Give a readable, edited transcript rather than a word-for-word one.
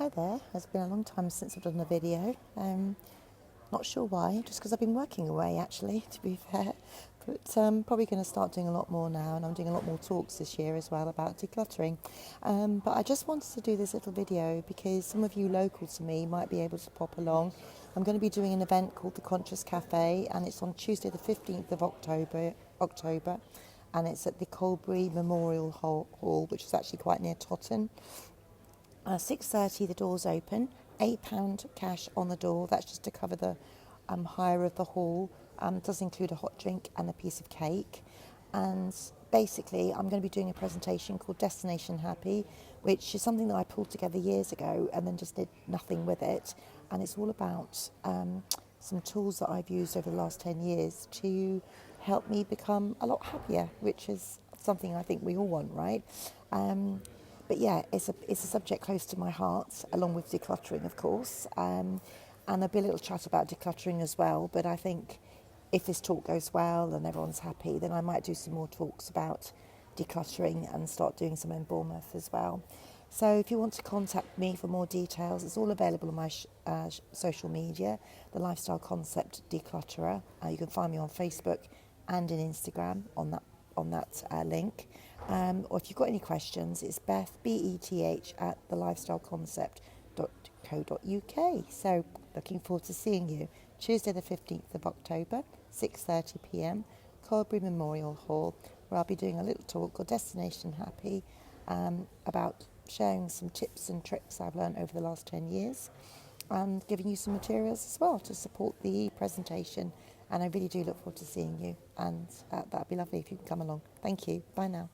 Hi there, it's been a long time since I've done a video. Not sure why, just because I've been working away actually, to be fair. But probably going to start doing a lot more now, and I'm doing a lot more talks this year as well about decluttering. But I just wanted to do this little video because some of you local to me might be able to pop along. I'm going to be doing an event called the Conscious Cafe, and it's on Tuesday the 15th of October, and it's at the Colbury Memorial Hall, which is actually quite near Totton. 6:30 the doors open, £8 cash on the door, that's just to cover the hire of the hall. It does include a hot drink and a piece of cake, and basically I'm going to be doing a presentation called Destination Happy, which is something that I pulled together years ago and then just did nothing with it, and it's all about some tools that I've used over the last 10 years to help me become a lot happier, which is something I think we all want, right? But yeah, it's a subject close to my heart, along with decluttering, of course. And there'll be a little chat about decluttering as well. But I think if this talk goes well and everyone's happy, then I might do some more talks about decluttering and start doing some in Bournemouth as well. So if you want to contact me for more details, it's all available on my social media, the Lifestyle Concept Declutterer. You can find me on Facebook and in Instagram on that link. Or if you've got any questions, it's Beth, BETH, at thelifestyleconcept.co.uk. So looking forward to seeing you Tuesday the 15th of October, 6:30 p.m, Colbury Memorial Hall, where I'll be doing a little talk called Destination Happy, about sharing some tips and tricks I've learned over the last 10 years, and giving you some materials as well to support the presentation. And I really do look forward to seeing you, and that'd be lovely if you can come along. Thank you. Bye now.